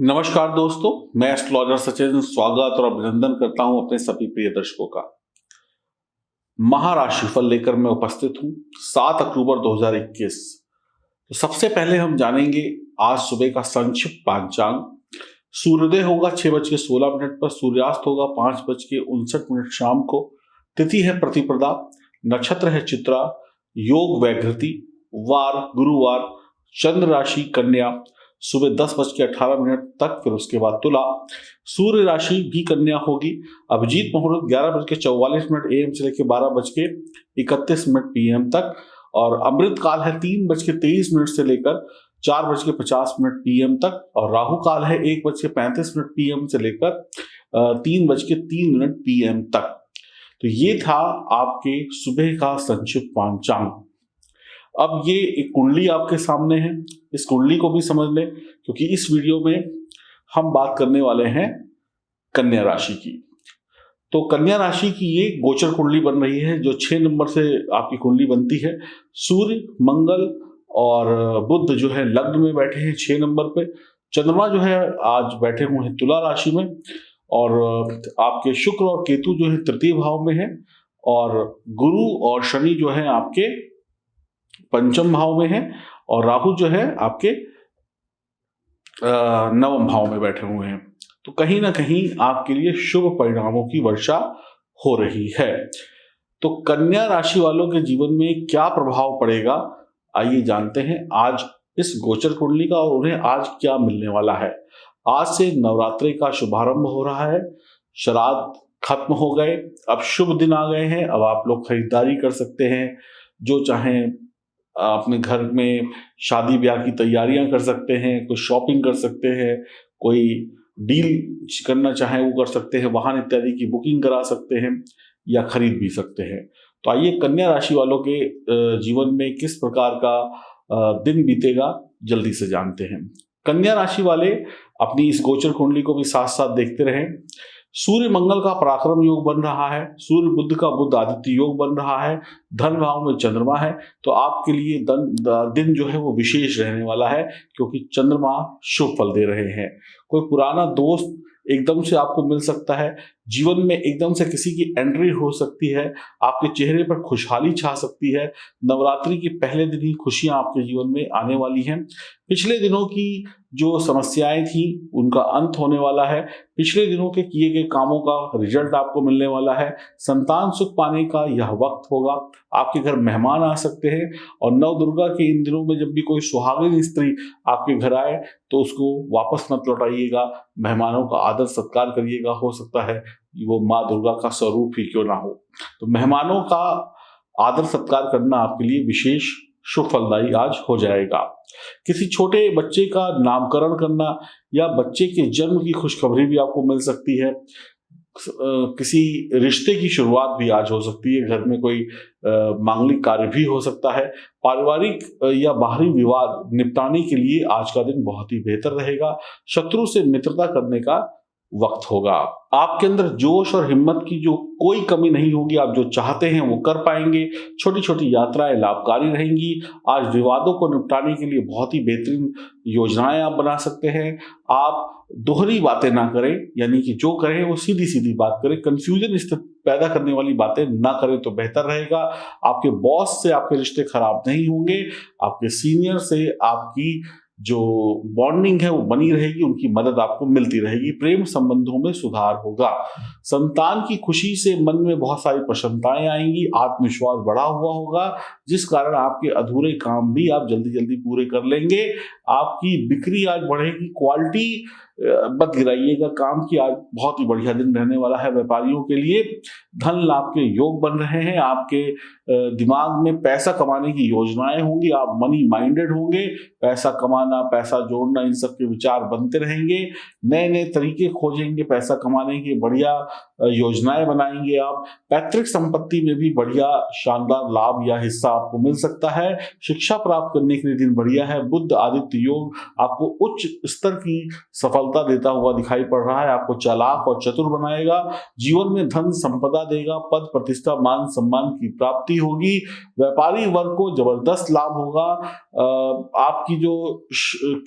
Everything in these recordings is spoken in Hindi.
नमस्कार दोस्तों, मैं एस्ट्रोलॉजर सचिन स्वागत और अभिनंदन करता हूं अपने सभी प्रिय दर्शकों का। महाराशिफल लेकर मैं उपस्थित हूं 7 अक्टूबर 2021। तो सबसे पहले हम जानेंगे आज सुबह का संक्षिप्त पांचांग। सूर्योदय होगा 6:16 पर, सूर्यास्त होगा 5:59 शाम को। तिथि है प्रतिपदा, नक्षत्र है चित्रा, योग वैघृति, वार गुरुवार, चंद्र राशि कन्या, सुबह 10:18 तक, फिर उसके बाद तुला। सूर्य राशि भी कन्या होगी। अभिजीत मुहूर्त 11:44 AM से लेकर 12:31 PM तक, और अमृत काल है 3:23 से लेकर 4:50 PM तक, और राहु काल है 1:35 PM से लेकर 3:03 PM तक। तो ये था आपके सुबह का संक्षिप्त पांचांग। अब ये एक कुंडली आपके सामने है, इस कुंडली को भी समझ लें, क्योंकि इस वीडियो में हम बात करने वाले हैं कन्या राशि की। तो कन्या राशि की ये गोचर कुंडली बन रही है, जो 6 नंबर से आपकी कुंडली बनती है। सूर्य, मंगल और बुध जो है लग्न में बैठे हैं 6 नंबर पे। चंद्रमा जो है आज बैठे हुए हैं तुला राशि में, और आपके शुक्र और केतु जो है तृतीय भाव में है, और गुरु और शनि जो है आपके पंचम भाव में है, और राहु जो है आपके नवम भाव में बैठे हुए हैं। तो कहीं ना कहीं आपके लिए शुभ परिणामों की वर्षा हो रही है। तो कन्या राशि वालों के जीवन में क्या प्रभाव पड़ेगा, आइए जानते हैं आज इस गोचर कुंडली का, और उन्हें आज क्या मिलने वाला है। आज से नवरात्रि का शुभारंभ हो रहा है। श्राद्ध खत्म हो गए, अब शुभ दिन आ गए हैं। अब आप लोग खरीदारी कर सकते हैं, जो चाहें अपने घर में शादी ब्याह की तैयारियां कर सकते हैं, कोई शॉपिंग कर सकते हैं, कोई डील करना चाहे वो कर सकते हैं, वाहन इत्यादि की बुकिंग करा सकते हैं या खरीद भी सकते हैं। तो आइए कन्या राशि वालों के जीवन में किस प्रकार का दिन बीतेगा जल्दी से जानते हैं। कन्या राशि वाले अपनी इस गोचर कुंडली को भी साथ साथ देखते रहें। सूर्य मंगल का पराक्रम योग बन रहा है, सूर्य बुध का बुध आदित्य योग बन रहा है, धन भाव में चंद्रमा है। तो आपके लिए दिन जो है वो विशेष रहने वाला है, क्योंकि चंद्रमा शुभ फल दे रहे हैं। कोई पुराना दोस्त एकदम से आपको मिल सकता है, जीवन में एकदम से किसी की एंट्री हो सकती है, आपके चेहरे पर खुशहाली छा सकती है। नवरात्रि के पहले दिन ही खुशियां आपके जीवन में आने वाली हैं। पिछले दिनों की जो समस्याएं थी उनका अंत होने वाला है। पिछले दिनों के किए गए कामों का रिजल्ट आपको मिलने वाला है। संतान सुख पाने का यह वक्त होगा। आपके घर मेहमान आ सकते हैं, और नव दुर्गा के इन दिनों में जब भी कोई सुहागिन स्त्री आपके घर आए तो उसको वापस मत लौटाइएगा। मेहमानों का आदर सत्कार करिएगा। हो सकता है वो माँ दुर्गा का स्वरूप ही क्यों ना हो। तो मेहमानों का आदर सत्कार करना आपके लिए विशेष शुभ फलदायी आज हो जाएगा। किसी छोटे बच्चे का नामकरण करना या बच्चे के जन्म की खुशखबरी भी आपको मिल सकती है। किसी रिश्ते की शुरुआत भी आज हो सकती है। घर में कोई मांगलिक कार्य भी हो सकता है। पारिवारिक या बाहरी विवाद निपटाने के लिए आज का दिन बहुत ही बेहतर रहेगा। शत्रु से मित्रता करने का वक्त होगा। आपके अंदर जोश और हिम्मत की जो कोई कमी नहीं होगी। आप जो चाहते हैं वो कर पाएंगे। छोटी छोटी यात्राएं लाभकारी रहेंगी। आज विवादों को निपटाने के लिए बहुत ही बेहतरीन योजनाएं आप बना सकते हैं। आप दोहरी बातें ना करें, यानी कि जो करें वो सीधी सीधी बात करें। कंफ्यूजन स्थिति पैदा करने वाली बातें ना करें तो बेहतर रहेगा। आपके बॉस से आपके रिश्ते खराब नहीं होंगे। आपके सीनियर से आपकी जो बॉन्डिंग है वो बनी रहेगी, उनकी मदद आपको मिलती रहेगी। प्रेम संबंधों में सुधार होगा। संतान की खुशी से मन में बहुत सारी प्रसन्नताएं आएंगी। आत्मविश्वास बढ़ा हुआ होगा, जिस कारण आपके अधूरे काम भी आप जल्दी जल्दी पूरे कर लेंगे। आपकी बिक्री आज बढ़ेगी। क्वालिटी मत गिराइएगा काम की। आज बहुत ही बढ़िया दिन रहने वाला है व्यापारियों के लिए। धन लाभ के योग बन रहे हैं। आपके दिमाग में पैसा कमाने की योजनाएं होंगी। आप मनी माइंडेड होंगे। पैसा कमाना, पैसा जोड़ना, इन सब के विचार बनते रहेंगे। नए नए तरीके खोजेंगे पैसा कमाने के, बढ़िया योजनाएं बनाएंगे आप। पैतृक संपत्ति में भी बढ़िया शानदार लाभ या हिस्सा आपको मिल सकता है। शिक्षा प्राप्त करने के लिए दिन बढ़िया है। बुध आदित्य योग आपको उच्च स्तर की सफलता सफलता देता हुआ दिखाई पड़ रहा है, आपको चालाक और चतुर बनाएगा, जीवन में धन संपदा देगा, पद प्रतिष्ठा मान सम्मान की प्राप्ति होगी, व्यापारी वर्ग को जबरदस्त लाभ होगा, आपकी जो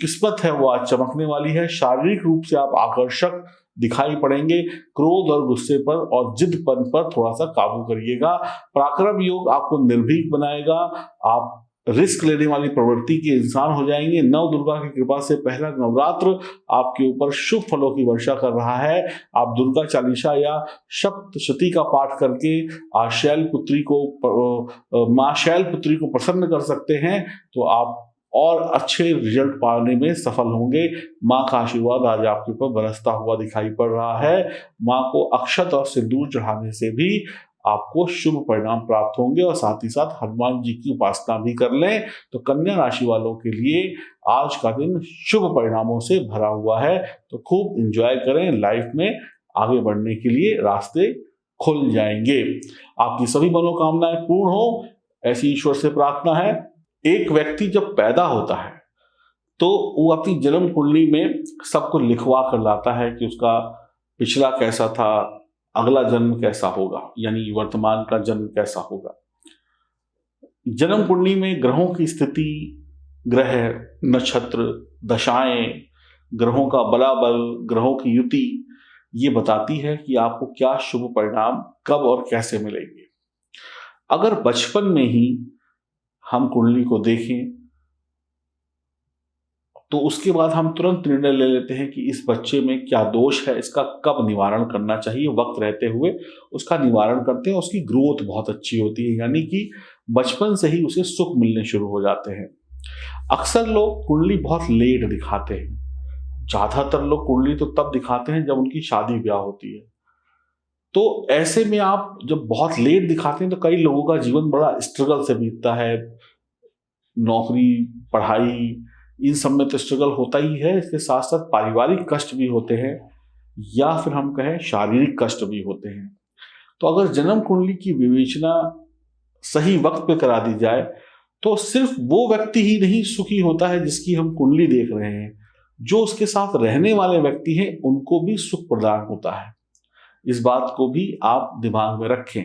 किस्मत है वो आज चमकने वाली है, शारीरिक रूप से आप आकर्षक दिखाई पड़ेंगे, क्रोध और गुस्से पर और जिद्दपन पर थोड़ा सा काबू करिएगा, पराक्रम योग आपको निर्भीक बनाएगा, आप रिस्क लेने वाली प्रवृत्ति के इंसान हो जाएंगे। नव दुर्गा की कृपा से पहला नवरात्र आपके ऊपर शुभ फलों की वर्षा कर रहा है। आप दुर्गा चालीसा या सप्तशती का पाठ करके माँ शैलपुत्री को प्रसन्न कर सकते हैं, तो आप और अच्छे रिजल्ट पाने में सफल होंगे। माँ का आशीर्वाद आज आपके ऊपर बरसता हुआ दिखाई पड़ रहा है। माँ को अक्षत और सिंदूर चढ़ाने से भी आपको शुभ परिणाम प्राप्त होंगे, और साथ ही साथ हनुमान जी की उपासना भी कर लें। तो कन्या राशि वालों के लिए आज का दिन शुभ परिणामों से भरा हुआ है, तो खूब एंजॉय करें। लाइफ में आगे बढ़ने के लिए रास्ते खुल जाएंगे। आपकी सभी मनोकामनाएं पूर्ण हो, ऐसी ईश्वर से प्रार्थना है। एक व्यक्ति जब पैदा होता है तो वो अपनी जन्म कुंडली में सबको लिखवा कर लाता है कि उसका पिछला कैसा था, अगला जन्म कैसा होगा, यानी वर्तमान का जन्म कैसा होगा। जन्म कुंडली में ग्रहों की स्थिति, ग्रह, नक्षत्र, दशाएं, ग्रहों का बलाबल, ग्रहों की युति ये बताती है कि आपको क्या शुभ परिणाम कब और कैसे मिलेंगे। अगर बचपन में ही हम कुंडली को देखें तो उसके बाद हम तुरंत निर्णय ले लेते हैं कि इस बच्चे में क्या दोष है, इसका कब निवारण करना चाहिए। वक्त रहते हुए उसका निवारण करते हैं, उसकी ग्रोथ बहुत अच्छी होती है, यानी कि बचपन से ही उसे सुख मिलने शुरू हो जाते हैं। अक्सर लोग कुंडली बहुत लेट दिखाते हैं, ज्यादातर लोग कुंडली तो तब दिखाते हैं जब उनकी शादी ब्याह होती है। तो ऐसे में आप जब बहुत लेट दिखाते हैं तो कई लोगों का जीवन बड़ा स्ट्रगल से बीतता है। नौकरी, पढ़ाई, इन सब में तो स्ट्रगल होता ही है, इसके साथ साथ पारिवारिक कष्ट भी होते हैं, या फिर हम कहें शारीरिक कष्ट भी होते हैं। तो अगर जन्म कुंडली की विवेचना सही वक्त पे करा दी जाए तो सिर्फ वो व्यक्ति ही नहीं सुखी होता है जिसकी हम कुंडली देख रहे हैं, जो उसके साथ रहने वाले व्यक्ति हैं उनको भी सुख प्रदान होता है। इस बात को भी आप दिमाग में रखें।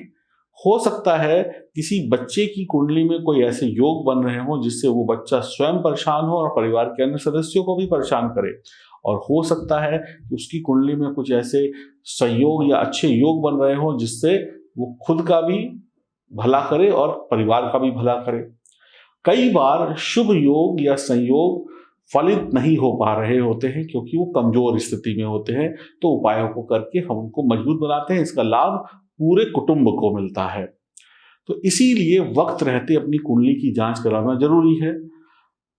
हो सकता है किसी बच्चे की कुंडली में कोई ऐसे योग बन रहे हो जिससे वो बच्चा स्वयं परेशान हो और परिवार के अन्य सदस्यों को भी परेशान करे, और हो सकता है कि उसकी कुंडली में कुछ ऐसे संयोग या अच्छे योग बन रहे हो जिससे वो खुद का भी भला करे और परिवार का भी भला करे। कई बार शुभ योग या संयोग फलित नहीं हो पा रहे होते हैं क्योंकि वो कमजोर स्थिति में होते हैं, तो उपायों को करके हम उनको मजबूत बनाते हैं। इसका लाभ पूरे कुटुंब को मिलता है। तो इसीलिए वक्त रहते अपनी कुंडली की जांच कराना जरूरी है।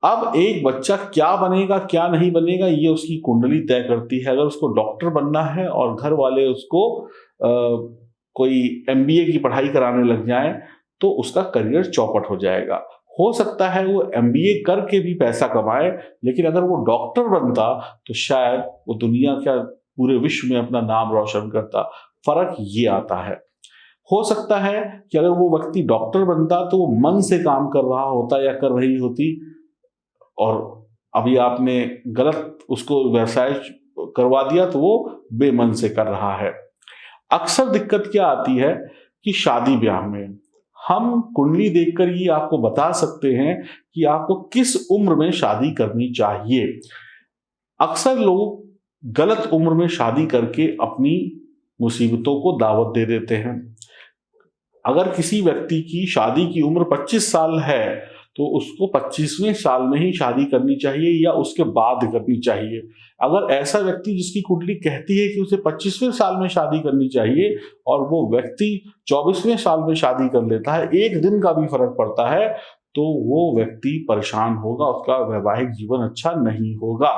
अब एक बच्चा क्या बनेगा क्या नहीं बनेगा ये उसकी कुंडली तय करती है। अगर उसको डॉक्टर बनना है और घर वाले उसको कोई MBA की पढ़ाई कराने लग जाएं तो उसका करियर चौपट हो जाएगा। हो सकता है वो MBA करके भी पैसा कमाए, लेकिन अगर वो डॉक्टर बनता तो शायद वो दुनिया क्या पूरे विश्व में अपना नाम रोशन करता। फर्क ये आता है। हो सकता है कि अगर वो व्यक्ति डॉक्टर बनता तो वो मन से काम कर रहा होता या कर रही होती, और अभी आपने गलत उसको व्यवसाय करवा दिया तो वो बेमन से कर रहा है। अक्सर दिक्कत क्या आती है कि शादी ब्याह में हम कुंडली देखकर ये आपको बता सकते हैं कि आपको किस उम्र में शादी करनी चाहिए। अक्सर लोग गलत उम्र में शादी करके अपनी मुसीबतों को दावत दे देते हैं। अगर किसी व्यक्ति की शादी की उम्र 25 साल है तो उसको 25वें साल में ही शादी करनी चाहिए या उसके बाद करनी चाहिए। अगर ऐसा व्यक्ति जिसकी कुंडली कहती है कि उसे 25वें साल में शादी करनी चाहिए और वो व्यक्ति 24वें साल में शादी कर लेता है, एक दिन का भी फर्क पड़ता है, तो वो व्यक्ति परेशान होगा, उसका वैवाहिक जीवन अच्छा नहीं होगा।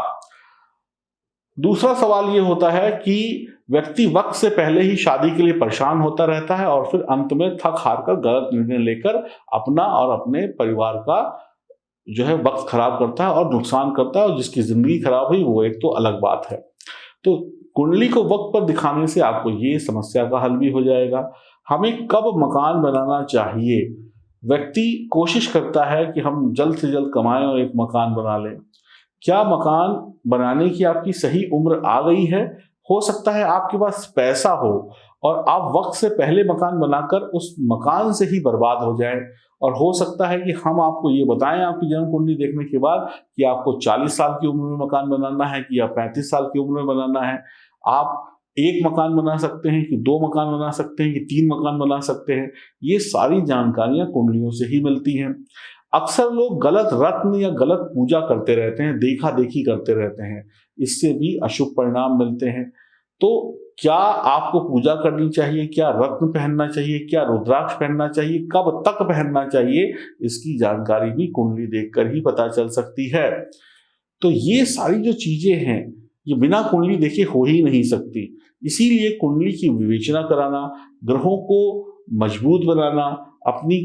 दूसरा सवाल ये होता है कि व्यक्ति वक्त से पहले ही शादी के लिए परेशान होता रहता है और फिर अंत में थक हार कर गलत निर्णय लेकर अपना और अपने परिवार का जो है वक्त खराब करता है और नुकसान करता है, और जिसकी जिंदगी खराब हुई वो एक तो अलग बात है। तो कुंडली को वक्त पर दिखाने से आपको ये समस्या का हल भी हो जाएगा। हमें कब मकान बनाना चाहिए? व्यक्ति कोशिश करता है कि हम जल्द से जल्द कमाएं और एक मकान बना लें। क्या मकान बनाने की आपकी सही उम्र आ गई है? हो सकता है आपके पास पैसा हो और आप वक्त से पहले मकान बनाकर उस मकान से ही बर्बाद हो जाएं, और हो सकता है कि हम आपको ये बताएं आपकी जन्म कुंडली देखने के बाद कि आपको 40 साल की उम्र में मकान बनाना है कि या 35 साल की उम्र में बनाना है। आप एक मकान बना सकते हैं कि 2 मकान बना सकते हैं कि 3 मकान बना सकते हैं, ये सारी जानकारियां कुंडलियों से ही मिलती हैं। अक्सर लोग गलत रत्न या गलत पूजा करते रहते हैं, देखा देखी करते रहते हैं, इससे भी अशुभ परिणाम मिलते हैं। तो क्या आपको पूजा करनी चाहिए, क्या रत्न पहनना चाहिए, क्या रुद्राक्ष पहनना चाहिए, कब तक पहनना चाहिए, इसकी जानकारी भी कुंडली देखकर ही पता चल सकती है। तो ये सारी जो चीजें हैं ये बिना कुंडली देखे हो ही नहीं सकती। इसीलिए कुंडली की विवेचना कराना, ग्रहों को मजबूत बनाना, अपनी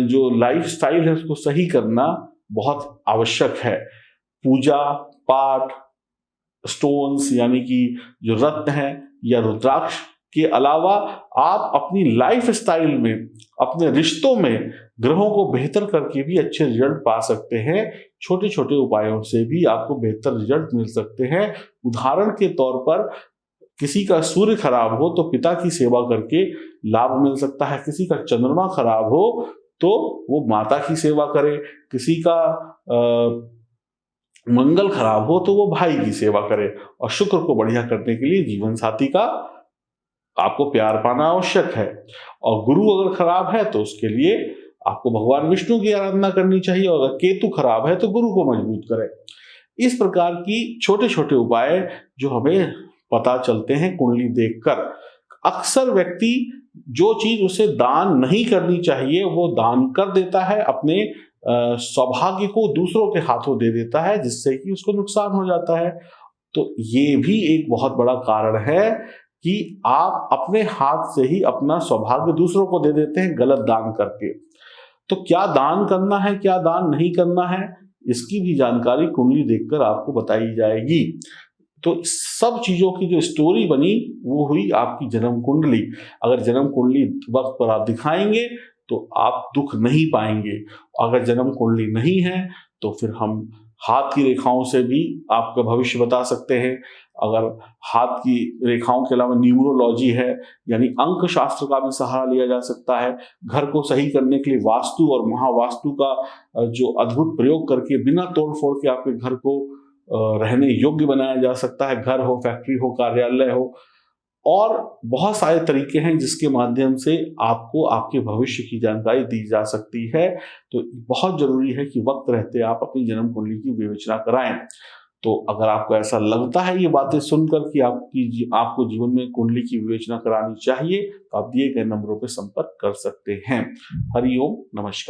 जो लाइफ स्टाइल है उसको सही करना बहुत आवश्यक है। पूजा पाठ, स्टोन्स यानी कि जो रत्न है या रुद्राक्ष के अलावा आप अपनी लाइफ स्टाइल में, अपने रिश्तों में ग्रहों को बेहतर करके भी अच्छे रिजल्ट पा सकते हैं। छोटे छोटे उपायों से भी आपको बेहतर रिजल्ट मिल सकते हैं। उदाहरण के तौर पर किसी का सूर्य खराब हो तो पिता की सेवा करके लाभ मिल सकता है, किसी का चंद्रमा खराब हो तो वो माता की सेवा करे, किसी का मंगल खराब हो तो वो भाई की सेवा करे, और शुक्र को बढ़िया करने के लिए जीवन साथी का आपको प्यार पाना आवश्यक है। और गुरु अगर खराब है तो उसके लिए आपको भगवान विष्णु की आराधना करनी चाहिए, और अगर केतु खराब है तो गुरु को मजबूत करें। इस प्रकार की छोटे छोटे उपाय जो हमें पता चलते हैं कुंडली देखकर। अक्सर व्यक्ति जो चीज उसे दान नहीं करनी चाहिए वो दान कर देता है, अपने सौभाग्य को दूसरों के हाथों दे देता है, जिससे कि उसको नुकसान हो जाता है। तो ये भी एक बहुत बड़ा कारण है कि आप अपने हाथ से ही अपना सौभाग्य दूसरों को दे देते हैं गलत दान करके। तो क्या दान करना है, क्या दान नहीं करना है, इसकी भी जानकारी कुंडली देखकर आपको बताई जाएगी। तो सब चीजों की जो स्टोरी बनी वो हुई आपकी जन्म कुंडली। अगर जन्म कुंडली वक्त पर आप दिखाएंगे तो आप दुख नहीं पाएंगे। अगर जन्म कुंडली नहीं है तो फिर हम हाथ की रेखाओं से भी आपका भविष्य बता सकते हैं। अगर हाथ की रेखाओं के अलावा न्यूमरोलॉजी है, यानी अंक शास्त्र का भी सहारा लिया जा सकता है। घर को सही करने के लिए वास्तु और महावास्तु का जो अद्भुत प्रयोग करके बिना तोड़ फोड़ के आपके घर को रहने योग्य बनाया जा सकता है। घर हो, फैक्ट्री हो, कार्यालय हो, और बहुत सारे तरीके हैं जिसके माध्यम से आपको आपके भविष्य की जानकारी दी जा सकती है। तो बहुत जरूरी है कि वक्त रहते आप अपनी जन्म कुंडली की विवेचना कराएं। तो अगर आपको ऐसा लगता है ये बातें सुनकर कि आपको जीवन में कुंडली की विवेचना करानी चाहिए, तो आप दिए गए नंबरों पर संपर्क कर सकते हैं। हरिओम, नमस्कार।